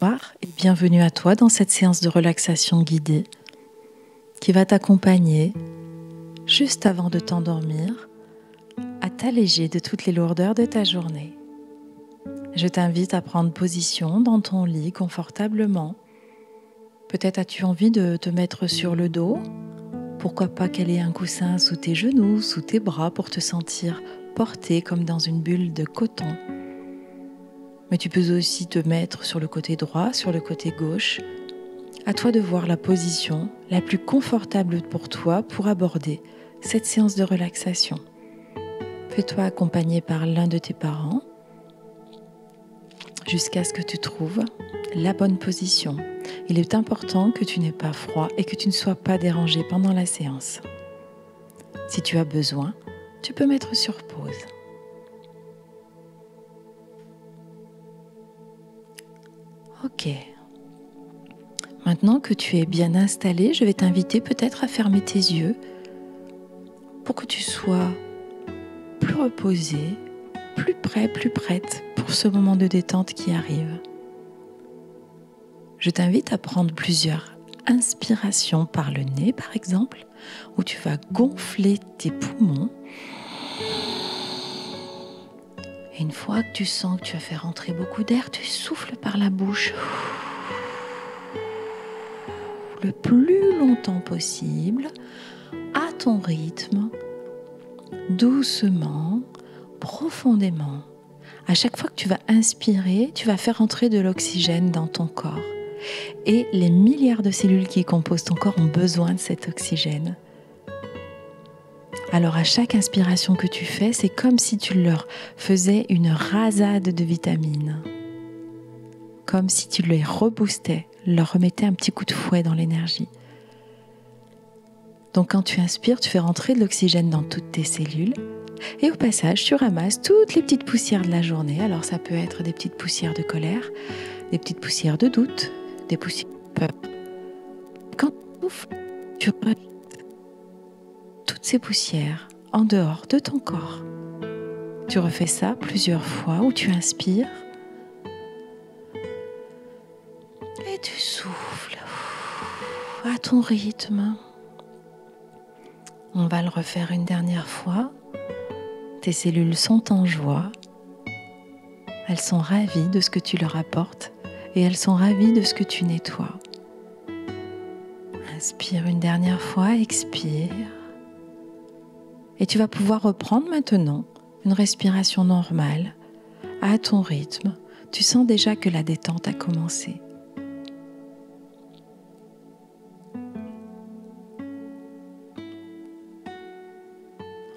Bonsoir et bienvenue à toi dans cette séance de relaxation guidée qui va t'accompagner juste avant de t'endormir à t'alléger de toutes les lourdeurs de ta journée. Je t'invite à prendre position dans ton lit confortablement. Peut-être as-tu envie de te mettre sur le dos. Pourquoi pas caler un coussin sous tes genoux, sous tes bras pour te sentir porté comme dans une bulle de coton. Mais tu peux aussi te mettre sur le côté droit, sur le côté gauche. À toi de voir la position la plus confortable pour toi pour aborder cette séance de relaxation. Fais-toi accompagner par l'un de tes parents jusqu'à ce que tu trouves la bonne position. Il est important que tu n'aies pas froid et que tu ne sois pas dérangé pendant la séance. Si tu as besoin, tu peux mettre sur pause. Ok. Maintenant que tu es bien installé, je vais t'inviter peut-être à fermer tes yeux pour que tu sois plus reposé, plus prêt, plus prête pour ce moment de détente qui arrive. Je t'invite à prendre plusieurs inspirations par le nez, par exemple, où tu vas gonfler tes poumons. Et une fois que tu sens que tu as fait rentrer beaucoup d'air, tu souffles par la bouche le plus longtemps possible, à ton rythme, doucement, profondément. À chaque fois que tu vas inspirer, tu vas faire entrer de l'oxygène dans ton corps. Et les milliards de cellules qui composent ton corps ont besoin de cet oxygène. Alors à chaque inspiration que tu fais, c'est comme si tu leur faisais une rasade de vitamines. Comme si tu les reboostais, leur remettais un petit coup de fouet dans l'énergie. Donc quand tu inspires, tu fais rentrer de l'oxygène dans toutes tes cellules. Et au passage, tu ramasses toutes les petites poussières de la journée. Alors ça peut être des petites poussières de colère, des petites poussières de doute, des poussières de peur. Quand tu souffles, tu rejettes toutes ces poussières en dehors de ton corps. Tu refais ça plusieurs fois où tu inspires et tu souffles à ton rythme. On va le refaire une dernière fois. Tes cellules sont en joie. Elles sont ravies de ce que tu leur apportes et elles sont ravies de ce que tu nettoies. Inspire une dernière fois, expire. Et tu vas pouvoir reprendre maintenant une respiration normale, à ton rythme. Tu sens déjà que la détente a commencé.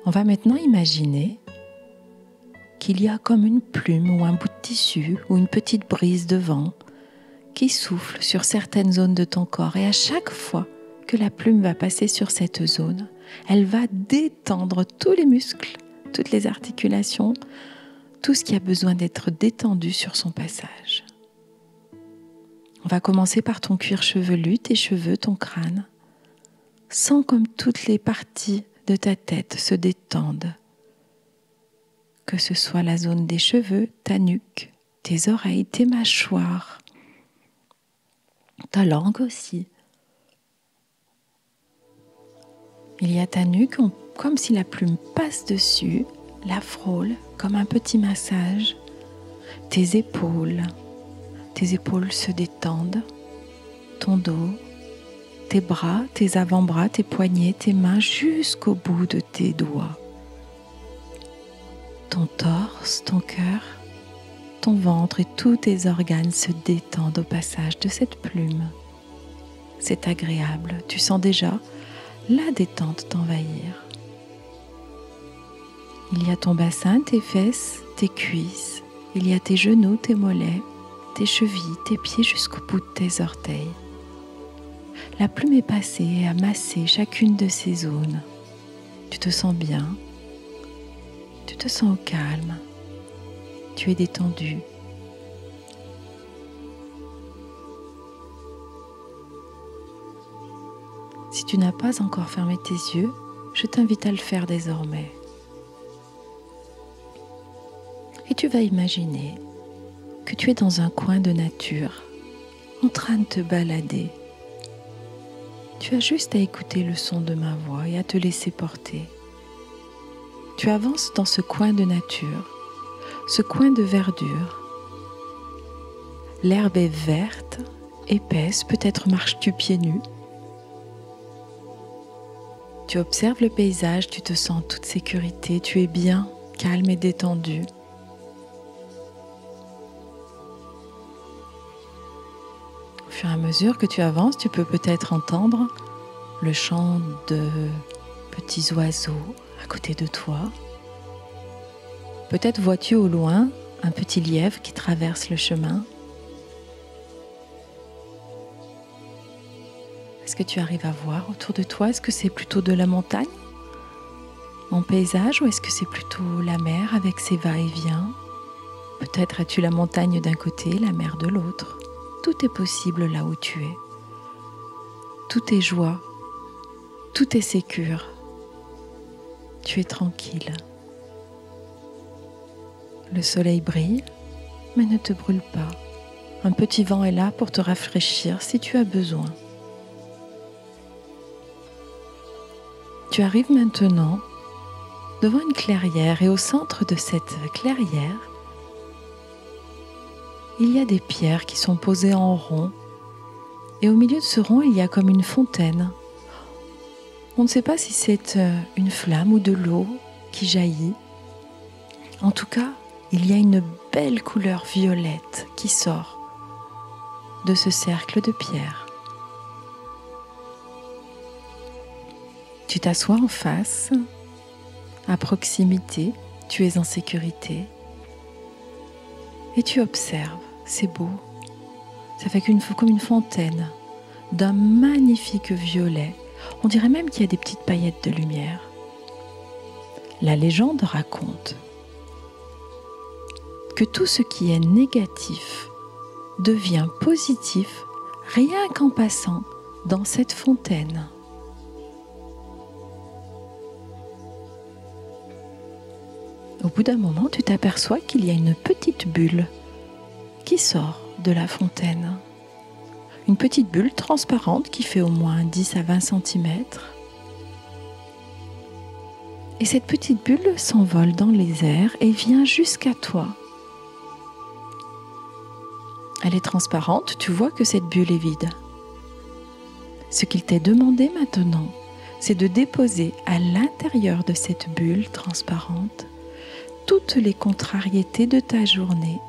On va maintenant imaginer qu'il y a comme une plume ou un bout de tissu ou une petite brise de vent qui souffle sur certaines zones de ton corps. Et à chaque fois que la plume va passer sur cette zone, elle va détendre tous les muscles, toutes les articulations, tout ce qui a besoin d'être détendu sur son passage. On va commencer par ton cuir chevelu, tes cheveux, ton crâne. Sens comme toutes les parties de ta tête se détendent. Que ce soit la zone des cheveux, ta nuque, tes oreilles, tes mâchoires, ta langue aussi. Il y a ta nuque, comme si la plume passe dessus, la frôle comme un petit massage. Tes épaules se détendent, ton dos, tes bras, tes avant-bras, tes poignets, tes mains jusqu'au bout de tes doigts. Ton torse, ton cœur, ton ventre et tous tes organes se détendent au passage de cette plume. C'est agréable, tu sens déjà la détente t'envahir. Il y a ton bassin, tes fesses, tes cuisses. Il y a tes genoux, tes mollets, tes chevilles, tes pieds jusqu'au bout de tes orteils. La plume est passée et a massé chacune de ces zones. Tu te sens bien. Tu te sens au calme. Tu es détendu. Si tu n'as pas encore fermé tes yeux, je t'invite à le faire désormais. Et tu vas imaginer que tu es dans un coin de nature en train de te balader. Tu as juste à écouter le son de ma voix et à te laisser porter. Tu avances dans ce coin de nature, ce coin de verdure. L'herbe est verte, épaisse, peut-être marches-tu pieds nus. Tu observes le paysage, tu te sens en toute sécurité, tu es bien, calme et détendu. Au fur et à mesure que tu avances, tu peux peut-être entendre le chant de petits oiseaux à côté de toi. Peut-être vois-tu au loin un petit lièvre qui traverse le chemin. Est-ce que tu arrives à voir autour de toi? Est-ce que c'est plutôt de la montagne en paysage ou est-ce que c'est plutôt la mer avec ses va-et-vient? Peut-être as-tu la montagne d'un côté, la mer de l'autre. Tout est possible là où tu es. Tout est joie, tout est sécure. Tu es tranquille. Le soleil brille, mais ne te brûle pas. Un petit vent est là pour te rafraîchir si tu as besoin. Tu arrives maintenant devant une clairière et au centre de cette clairière, il y a des pierres qui sont posées en rond et au milieu de ce rond, il y a comme une fontaine. On ne sait pas si c'est une flamme ou de l'eau qui jaillit. En tout cas, il y a une belle couleur violette qui sort de ce cercle de pierres. Tu t'assois en face, à proximité, tu es en sécurité et tu observes, c'est beau. Ça fait comme une fontaine d'un magnifique violet. On dirait même qu'il y a des petites paillettes de lumière. La légende raconte que tout ce qui est négatif devient positif rien qu'en passant dans cette fontaine. Au bout d'un moment, tu t'aperçois qu'il y a une petite bulle qui sort de la fontaine. Une petite bulle transparente qui fait au moins 10 à 20 cm. Et cette petite bulle s'envole dans les airs et vient jusqu'à toi. Elle est transparente, tu vois que cette bulle est vide. Ce qu'il t'est demandé maintenant, c'est de déposer à l'intérieur de cette bulle transparente toutes les contrariétés de ta journée,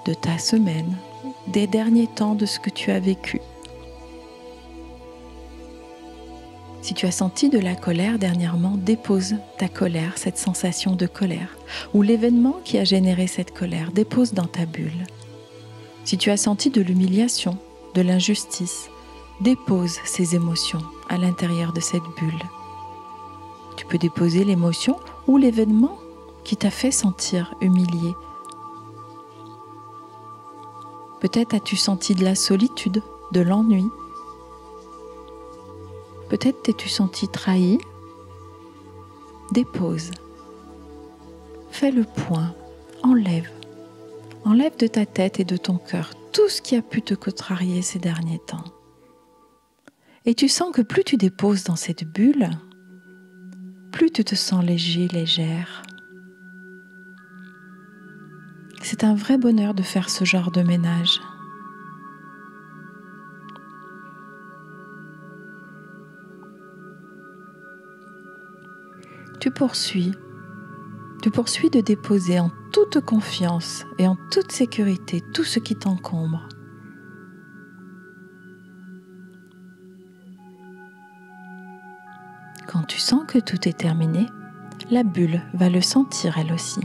de ta semaine, des derniers temps de ce que tu as vécu. Si tu as senti de la colère dernièrement, dépose ta colère, cette sensation de colère, ou l'événement qui a généré cette colère, dépose dans ta bulle. Si tu as senti de l'humiliation, de l'injustice, dépose ces émotions à l'intérieur de cette bulle. Tu peux déposer l'émotion ou l'événement qui t'a fait sentir humilié. Peut-être as-tu senti de la solitude, de l'ennui. Peut-être t'es-tu senti trahi. Dépose. Fais le point. Enlève. Enlève de ta tête et de ton cœur tout ce qui a pu te contrarier ces derniers temps. Et tu sens que plus tu déposes dans cette bulle, plus tu te sens léger, légère. C'est un vrai bonheur de faire ce genre de ménage. Tu poursuis de déposer en toute confiance et en toute sécurité tout ce qui t'encombre. Quand tu sens que tout est terminé, la bulle va le sentir elle aussi.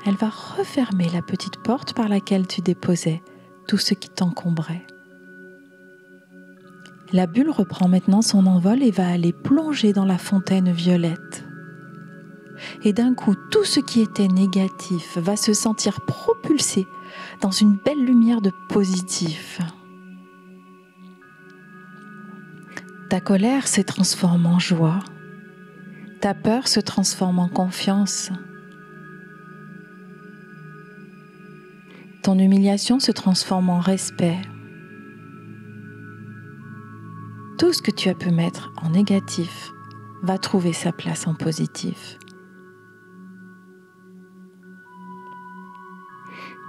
Elle va refermer la petite porte par laquelle tu déposais tout ce qui t'encombrait. La bulle reprend maintenant son envol et va aller plonger dans la fontaine violette. Et d'un coup, tout ce qui était négatif va se sentir propulsé dans une belle lumière de positif. Ta colère se transforme en joie. Ta peur se transforme en confiance. Ton humiliation se transforme en respect. Tout ce que tu as pu mettre en négatif va trouver sa place en positif.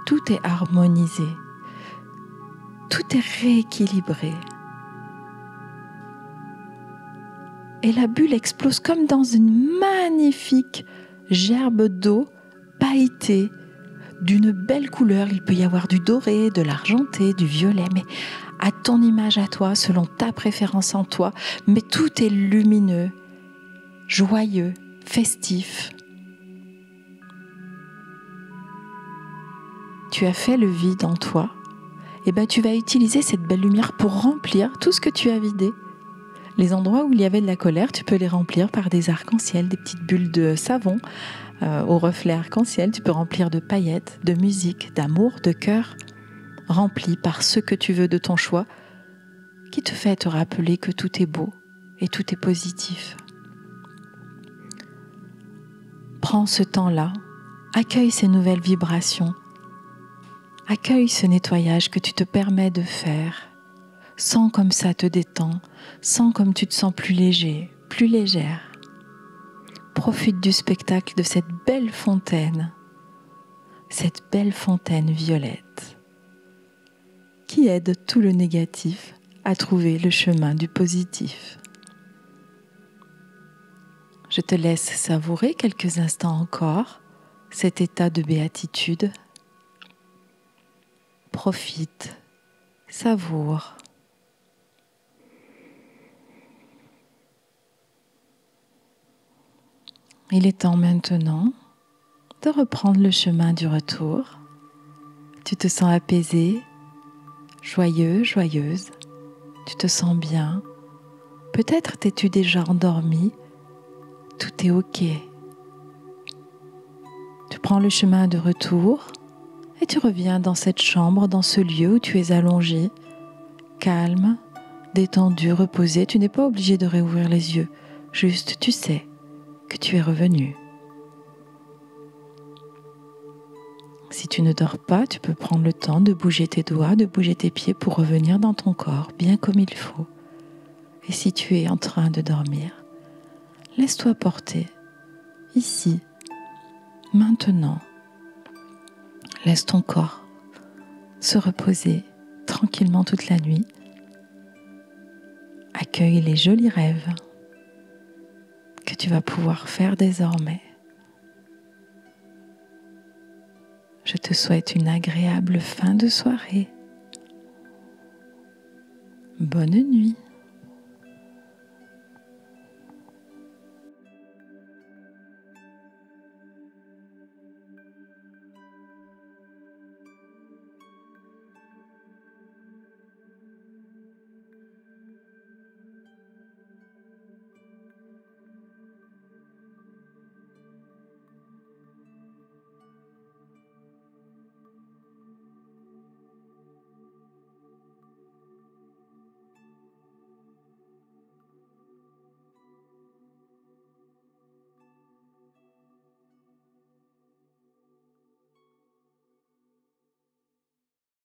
Tout est harmonisé. Tout est rééquilibré. Et la bulle explose comme dans une magnifique gerbe d'eau pailletée d'une belle couleur. Il peut y avoir du doré, de l'argenté, du violet, mais à ton image à toi, selon ta préférence en toi. Mais tout est lumineux, joyeux, festif. Tu as fait le vide en toi. Et bien tu vas utiliser cette belle lumière pour remplir tout ce que tu as vidé. Les endroits où il y avait de la colère, tu peux les remplir par des arcs-en-ciel, des petites bulles de savon au reflet arc-en-ciel. Tu peux remplir de paillettes, de musique, d'amour, de cœur, rempli par ce que tu veux de ton choix, qui te fait te rappeler que tout est beau et tout est positif. Prends ce temps-là, accueille ces nouvelles vibrations, accueille ce nettoyage que tu te permets de faire. Sens comme ça te détend, sens comme tu te sens plus léger, plus légère. Profite du spectacle de cette belle fontaine violette, qui aide tout le négatif à trouver le chemin du positif. Je te laisse savourer quelques instants encore cet état de béatitude. Profite, savoure. Il est temps maintenant de reprendre le chemin du retour. Tu te sens apaisé, joyeux, joyeuse. Tu te sens bien. Peut-être t'es-tu déjà endormi. Tout est ok. Tu prends le chemin de retour et tu reviens dans cette chambre, dans ce lieu où tu es allongé, calme, détendu, reposé. Tu n'es pas obligé de réouvrir les yeux. Juste, tu sais que tu es revenu. Si tu ne dors pas, tu peux prendre le temps de bouger tes doigts, de bouger tes pieds pour revenir dans ton corps, bien comme il faut. Et si tu es en train de dormir, laisse-toi porter, ici, maintenant. Laisse ton corps se reposer tranquillement toute la nuit. Accueille les jolis rêves que tu vas pouvoir faire désormais. Je te souhaite une agréable fin de soirée. Bonne nuit.